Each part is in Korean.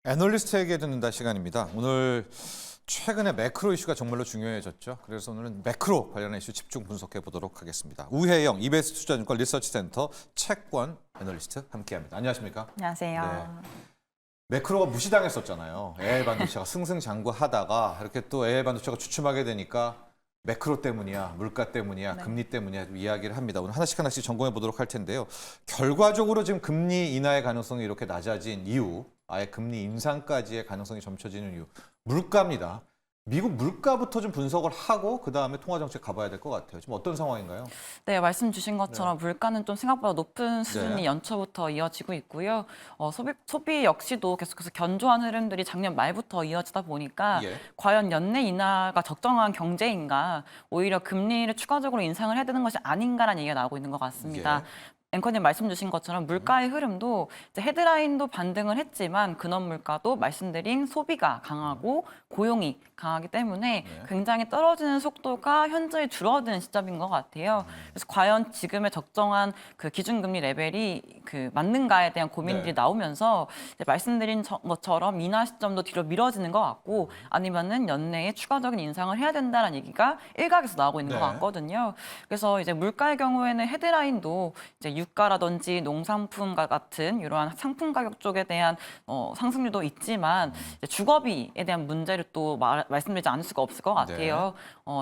애널리스트에게 듣는다 시간입니다. 오늘 최근에 매크로 이슈가 정말로 중요해졌죠. 그래서 오늘은 매크로 관련한 이슈 집중 분석해 보도록 하겠습니다. 우혜영 EBS 투자증권 리서치센터 채권 애널리스트 함께합니다. 안녕하십니까? 안녕하세요. 네. 매크로가 무시당했었잖아요. AI 반도체가 승승장구하다가 이렇게 또 AI 반도체가 주춤하게 되니까 매크로 때문이야, 물가 때문이야, 네. 금리 때문이야 이야기를 합니다. 오늘 하나씩 점검해 보도록 할 텐데요. 결과적으로 지금 금리 인하의 가능성이 이렇게 낮아진 이유, 아예 금리 인상까지의 가능성이 점쳐지는 이유, 물가입니다. 미국 물가부터 좀 분석을 하고 그다음에 통화정책 가봐야 될 것 같아요. 지금 어떤 상황인가요? 네, 말씀 주신 것처럼 물가는 좀 생각보다 높은 수준이 네. 연초부터 이어지고 있고요. 소비 역시도 계속해서 견조한 흐름들이 작년 말부터 이어지다 보니까 예. 과연 연내 인하가 적정한 경제인가, 오히려 금리를 추가적으로 인상을 해야 되는 것이 아닌가라는 얘기가 나오고 있는 것 같습니다. 예. 앵커님 말씀 주신 것처럼 물가의 흐름도 이제 헤드라인도 반등을 했지만 근원 물가도 말씀드린 소비가 강하고 고용이 강하기 때문에 네. 굉장히 떨어지는 속도가 현저히 줄어드는 시점인 것 같아요. 그래서 과연 지금의 적정한 그 기준금리 레벨이 그 맞는가에 대한 고민들이 네. 나오면서 이제 말씀드린 것처럼 인하 시점도 뒤로 미뤄지는 것 같고 아니면은 연내에 추가적인 인상을 해야 된다는 얘기가 일각에서 나오고 있는 네. 것 같거든요. 그래서 이제 물가의 경우에는 헤드라인도 이제 유가라든지 농산품과 같은 이러한 상품 가격 쪽에 대한 상승률도 있지만 이제 주거비에 대한 문제를 또 말씀드리지 않을 수가 없을 것 같아요.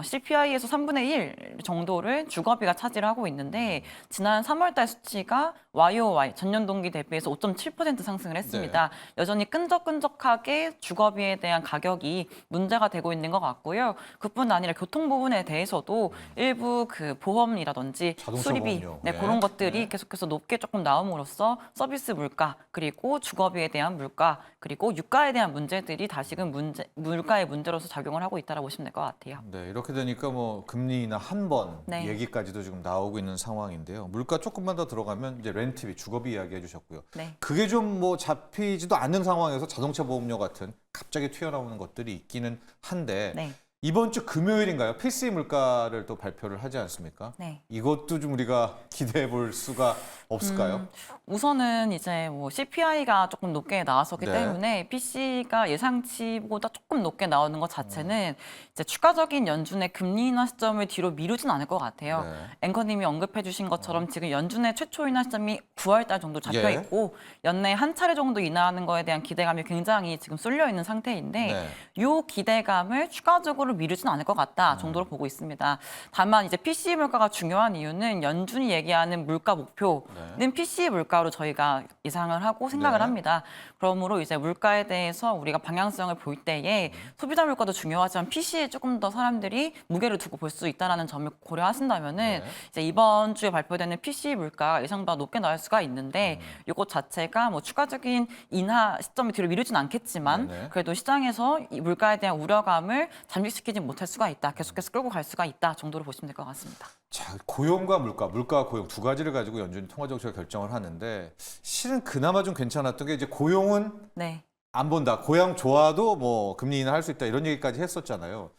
CPI에서 3분의 1 정도를 주거비가 차지하고 있는데 지난 3월달 수치가 YOY 전년 동기 대비해서 5.7% 상승을 했습니다. 여전히 끈적끈적하게 주거비에 대한 가격이 문제가 되고 있는 것 같고요. 그뿐 아니라 교통 부분에 대해서도 일부 그 보험이라든지 자동차 수리비 보험료. 네, 네. 그런 것들이 네. 계속해서 높게 조금 나옴으로써 서비스 물가 그리고 주거비에 대한 물가 그리고 유가에 대한 문제들이 다시금 물가의 문제로서 작용을 하고 있다고 보시면 될 것 같아요. 네, 이렇게 되니까 뭐 금리 인하 한 번 네. 얘기까지도 지금 나오고 있는 상황인데요. 물가 조금만 더 들어가면 이제 렌트비, 주거비 이야기해 주셨고요. 네. 그게 좀 뭐 잡히지도 않는 상황에서 자동차 보험료 같은 갑자기 튀어나오는 것들이 있기는 한데 네. 이번 주 금요일인가요? PCE 물가를 또 발표를 하지 않습니까? 네. 이것도 좀 우리가 기대해 볼 수가 없을까요? 우선은 이제 뭐 CPI가 조금 높게 나왔었기 네. 때문에 PC가 예상치보다 조금 높게 나오는 것 자체는 이제 추가적인 연준의 금리 인하 시점을 뒤로 미루진 않을 것 같아요. 네. 앵커님이 언급해 주신 것처럼 지금 연준의 최초 인하 시점이 9월 달 정도 잡혀 예. 있고 연내에 한 차례 정도 인하하는 거에 대한 기대감이 굉장히 지금 쏠려 있는 상태인데 네. 이 기대감을 추가적으로 미루진 않을 것 같다 정도로 보고 있습니다. 다만 이제 PCE 물가가 중요한 이유는 연준이 얘기하는 물가 목표는 PCE 물가로 저희가 예상을 하고 생각을 네. 합니다. 그러므로 이제 물가에 대해서 우리가 방향성을 볼 때에 소비자 물가도 중요하지만 PC에 조금 더 사람들이 무게를 두고 볼 수 있다는 점을 고려하신다면은 이제 이번 주에 발표되는 PCE 물가 예상보다 높게 나올 수가 있는데 이것 자체가 뭐 추가적인 인하 시점을 뒤로 미루진 않겠지만 네네. 그래도 시장에서 이 물가에 대한 우려감을 잠식시키지 못할 수가 있다. 계속해서 끌고 갈 수가 있다 정도로 보시면 될 것 같습니다. 자, 고용과 물가와 고용 두 가지를 가지고 연준이 통화정책을 결정을 하는데 실은 그나마 좀 괜찮았던 게 이제 고용은 네. 안 본다. 고용 좋아도 뭐 금리 인하할 수 있다. 이런 얘기까지 했었잖아요.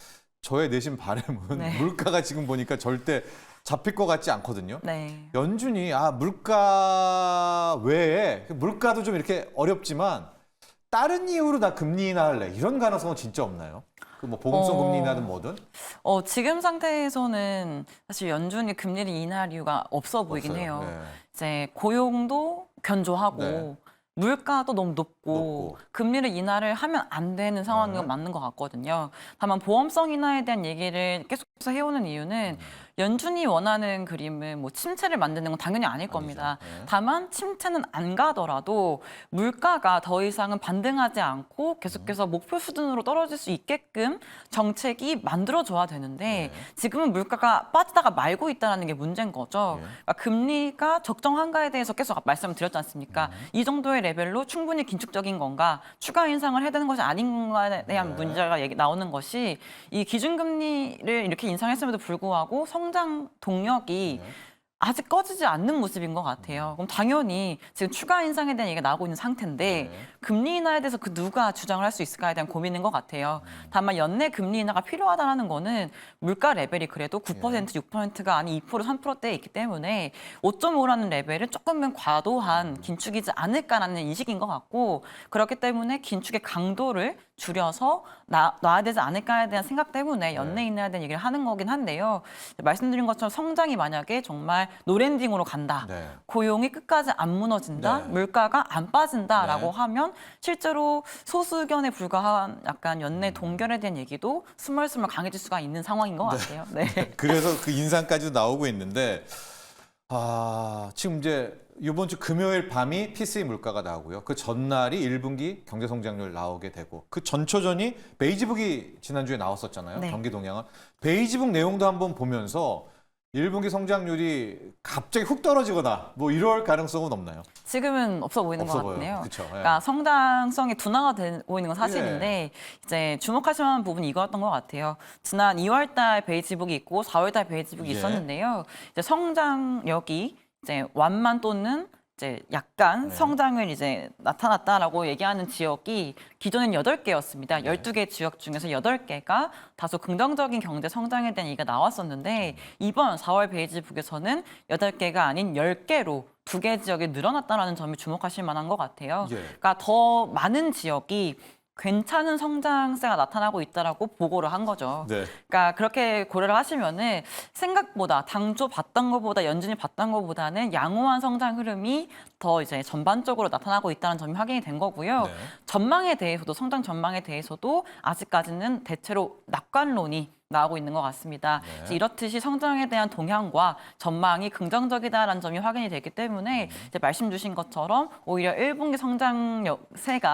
저의 내심 바람은 네. 물가가 지금 보니까 절대 잡힐 것 같지 않거든요. 네. 연준이 물가 외에 물가도 좀 이렇게 어렵지만 다른 이유로 나 금리 인하할래. 이런 가능성은 진짜 없나요? 그 뭐 보험성 금리 인하든 뭐든? 지금 상태에서는 사실 연준이 금리를 인하할 이유가 없어 보이긴 없어요. 해요. 네. 이제 고용도 견조하고 네. 물가도 너무 높고 높고. 금리를 인하를 하면 안 되는 상황인 건 맞는 것 같거든요. 다만 보험성 인하에 대한 얘기를 계속해서 해오는 이유는 연준이 원하는 그림은 뭐 침체를 만드는 건 당연히 아닐 겁니다. 네. 다만 침체는 안 가더라도 물가가 더 이상은 반등하지 않고 계속해서 목표 수준으로 떨어질 수 있게끔 정책이 만들어줘야 되는데 지금은 물가가 빠지다가 말고 있다는 게 문제인 거죠. 그러니까 금리가 적정한가에 대해서 계속 말씀을 드렸지 않습니까? 이 정도의 레벨로 충분히 긴축적인 건가, 추가 인상을 해야 되는 것이 아닌가에 대한 문제가 나오는 것이 이 기준금리를 이렇게 인상했음에도 불구하고 성장 동력이 아직 꺼지지 않는 모습인 것 같아요. 그럼 당연히 지금 추가 인상에 대한 얘기가 나오고 있는 상태인데 네. 금리 인하에 대해서 그 누가 주장을 할 수 있을까에 대한 고민인 것 같아요. 다만 연내 금리 인하가 필요하다는 거는 물가 레벨이 그래도 9%, 6%가 아닌 2%, 3%대에 있기 때문에 5.5라는 레벨은 조금은 과도한 긴축이지 않을까라는 인식인 것 같고 그렇기 때문에 긴축의 강도를 줄여서 놔야 되지 않을까에 대한 생각 때문에 연내 인하에 대한 얘기를 하는 거긴 한데요. 말씀드린 것처럼 성장이 만약에 정말 노랜딩으로 간다. 네. 고용이 끝까지 안 무너진다. 네. 물가가 안 빠진다라고 네. 하면 실제로 소수 의견에 불과한 약간 연내 동결에 대한 얘기도 스멀스멀 강해질 수가 있는 상황인 것 같아요. 네. 그래서 그 인상까지도 나오고 있는데 지금 이제 이번 주 금요일 밤이 PCE 물가가 나오고요. 그 전날이 1분기 경제 성장률 나오게 되고 그 전초전이 베이지북이 지난주에 나왔었잖아요. 네. 경기 동향은. 베이지북 내용도 한번 보면서 1분기 성장률이 갑자기 훅 떨어지거나 뭐 이럴 가능성은 없나요? 지금은 없어 보이는 없어 것 보여요. 같네요. 그쵸, 예. 그러니까 성장성이 둔화가 되고 있는 건 사실인데 이제 주목하실 만한 부분이 이거였던 것 같아요. 지난 2월달 베이지북이 있고 4월달 베이지북이 예. 있었는데요. 이제 성장력이 이제 완만 또는 이제 약간 네. 성장을 이제 나타났다라고 얘기하는 지역이 기존엔 8개였습니다. 12개 지역 중에서 8개가 다소 긍정적인 경제 성장에 대한 얘기가 나왔었는데 이번 4월 베이지북에서는 8개가 아닌 10개로 2개 지역이 늘어났다는 점이 주목하실 만한 것 같아요. 예. 그러니까 더 많은 지역이 괜찮은 성장세가 나타나고 있다라고 보고를 한 거죠. 네. 그러니까 그렇게 고려를 하시면은 생각보다 당초 봤던 것보다 연준이 봤던 것보다는 양호한 성장 흐름이 더 이제 전반적으로 나타나고 있다는 점이 확인이 된 거고요. 네. 전망에 대해서도 성장 전망에 대해서도 아직까지는 대체로 낙관론이 나오고 있는 것 같습니다. 네. 그래서 이렇듯이 성장에 대한 동향과 전망이 긍정적이다라는 점이 확인이 되기 때문에 이제 말씀 주신 것처럼 오히려 1분기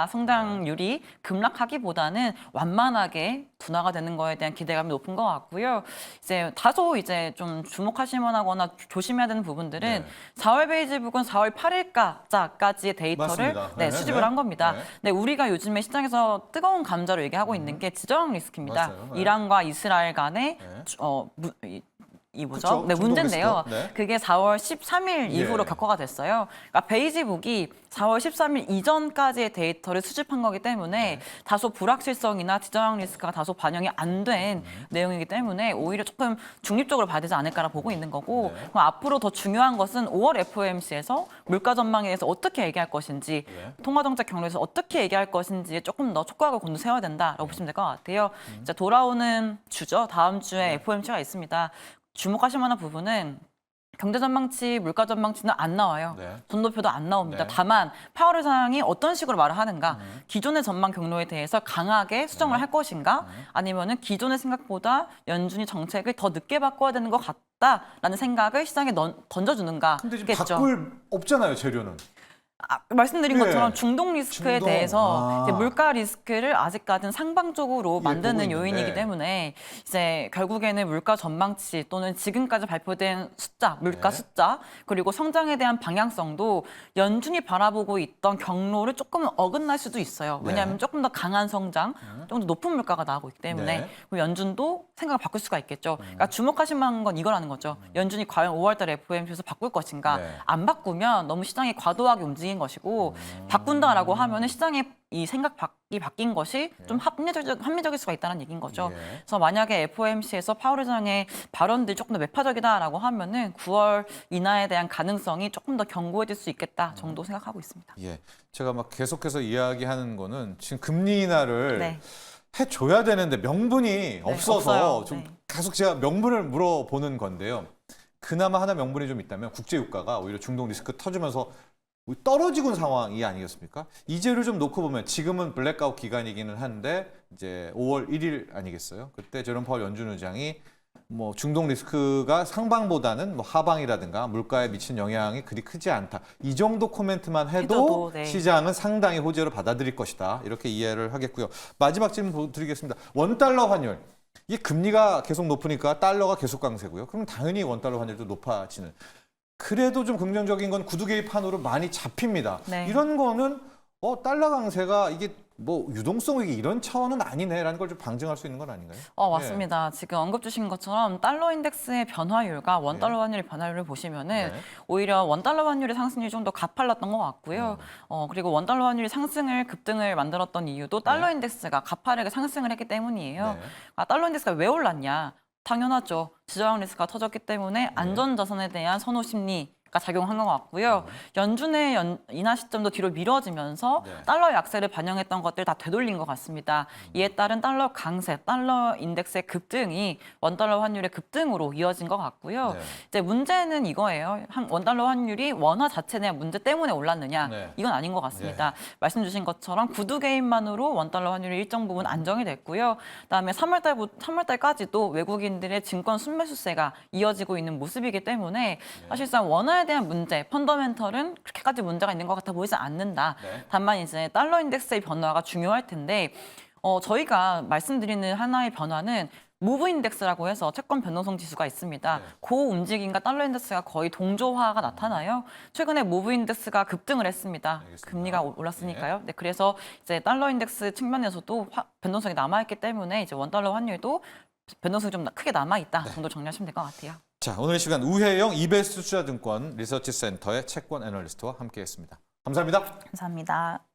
성장률이 급락하기보다는 완만하게 둔화가 되는 거에 대한 기대감이 높은 것 같고요. 이제 다소 이제 좀 주목하실 만하거나 조심해야 되는 부분들은 네. 4월 베이지북은 4월 8일까지의 데이터를 맞습니다. 네, 네, 수집을 네. 한 겁니다. 네. 네, 우리가 요즘에 시장에서 뜨거운 감자로 얘기하고 있는 게 지정 리스크입니다. 맞아요. 네. 이란과 이스라엘 간의 네. 이 뭐죠? 그쵸, 네, 중동 문제인데요. 리스크. 네. 그게 4월 13일 이후로 예. 격화가 됐어요. 그러니까 베이지북이 4월 13일 이전까지의 데이터를 수집한 거기 때문에 네. 다소 불확실성이나 지정 리스크가 다소 반영이 안 된 내용이기 때문에 오히려 조금 중립적으로 봐야 되지 않을까라 보고 있는 거고 네. 그럼 앞으로 더 중요한 것은 5월 FOMC에서 물가 전망에 대해서 어떻게 얘기할 것인지 네. 통화정책 경로에서 어떻게 얘기할 것인지에 조금 더 촉각을 곤두세워야 된다라고 보시면 될 것 같아요. 자, 돌아오는 주죠. 다음 주에 FOMC가 있습니다. 주목하실 만한 부분은 경제 전망치, 물가 전망치는 안 나와요. 네. 전도표도 안 나옵니다. 네. 다만 파월 의장이 어떤 식으로 말을 하는가, 기존의 전망 경로에 대해서 강하게 수정을 할 것인가, 아니면은 기존의 생각보다 연준이 정책을 더 늦게 바꿔야 되는 것 같다라는 생각을 시장에 던져주는가. 근데 지금 바꿀 없잖아요, 재료는. 말씀드린 예. 것처럼 중동 리스크에 중동. 대해서 이제 아. 물가 리스크를 아직까지는 상방적으로 예, 만드는 보고 있는데. 요인이기 때문에 이제 결국에는 물가 전망치 또는 지금까지 발표된 숫자, 물가 네. 숫자 그리고 성장에 대한 방향성도 연준이 바라보고 있던 경로를 조금 어긋날 수도 있어요. 네. 왜냐하면 조금 더 강한 성장, 조금 더 높은 물가가 나오고 있기 때문에 네. 그럼 연준도 생각을 바꿀 수가 있겠죠. 그러니까 주목하실 만한 건 이거라는 거죠. 연준이 과연 5월달 FOMC에서 바꿀 것인가? 네. 안 바꾸면 너무 시장이 과도하게 움직인 것이고 바꾼다라고 하면은 시장의 이 생각이 바뀐 것이 좀 합리적일 수가 있다는 얘기인 거죠. 예. 그래서 만약에 FOMC에서 파월 의장의 발언들이 조금 더 매파적이다라고 하면은 9월 인하에 대한 가능성이 조금 더 견고해질 수 있겠다 정도 생각하고 있습니다. 예. 제가 막 계속해서 이야기하는 거는 지금 금리 인하를 네. 해줘야 되는데 명분이 없어서 없어요. 좀 네. 계속 제가 명분을 물어보는 건데요. 그나마 하나 명분이 좀 있다면 국제유가가 오히려 중동 리스크 터지면서 떨어지고 있는 상황이 아니겠습니까? 이제를 좀 놓고 보면 지금은 블랙아웃 기간이기는 한데 이제 5월 1일 아니겠어요? 그때 제롬 파월 연준 의장이 뭐 중동 리스크가 상방보다는 뭐 하방이라든가 물가에 미친 영향이 그리 크지 않다. 이 정도 코멘트만 해도 해도, 네. 시장은 상당히 호재로 받아들일 것이다. 이렇게 이해를 하겠고요. 마지막 질문 드리겠습니다. 원달러 환율. 이게 금리가 계속 높으니까 달러가 계속 강세고요. 그럼 당연히 원달러 환율도 높아지는. 그래도 좀 긍정적인 건 구두 개입 판으로 많이 잡힙니다. 네. 이런 거는 달러 강세가 이게 뭐 유동성 위기 이런 차원은 아니네라는 걸 좀 방증할 수 있는 건 아닌가요? 맞습니다. 지금 언급 주신 것처럼 달러 인덱스의 변화율과 원달러 환율의 변화율을 보시면은 네. 오히려 원달러 환율의 상승률이 좀 더 가팔랐던 것 같고요. 그리고 원달러 환율이 급등을 만들었던 이유도 달러 네. 인덱스가 가파르게 상승을 했기 때문이에요. 네. 달러 인덱스가 왜 올랐냐? 당연하죠. 지정 리스크가 터졌기 때문에 안전자산에 대한 선호 심리가 작용한 것 같고요. 연준의 인하 시점도 뒤로 미뤄지면서 네. 달러 약세를 반영했던 것들 다 되돌린 것 같습니다. 이에 따른 달러 강세, 달러 인덱스의 급등이 원달러 환율의 급등으로 이어진 것 같고요. 네. 이제 문제는 이거예요. 원달러 환율이 원화 자체에 대한 문제 때문에 올랐느냐? 네. 이건 아닌 것 같습니다. 말씀 주신 것처럼 구두 개인만으로 원달러 환율이 일정 부분 안정이 됐고요. 그다음에 3월달까지도 외국인들의 증권 순매수세가 이어지고 있는 모습이기 때문에 사실상 원화에 대한 문제, 펀더멘털은 그렇게까지 문제가 있는 것 같아 보이지 않는다. 네. 다만 이제 달러 인덱스의 변화가 중요할 텐데 저희가 말씀드리는 하나의 변화는 무브 인덱스라고 해서 채권 변동성 지수가 있습니다. 네. 그 움직임과 달러 인덱스가 거의 동조화가 나타나요. 최근에 무브 인덱스가 급등을 했습니다. 알겠습니다. 금리가 올랐으니까요. 네, 그래서 이제 달러 인덱스 측면에서도 변동성이 남아있기 때문에 이제 원달러 환율도 변동성이 좀 크게 남아있다 정도 정리하시면 될 것 같아요. 자, 오늘 이 시간 우혜영 이베스트 투자증권 리서치 센터의 채권 애널리스트와 함께했습니다. 감사합니다. 감사합니다.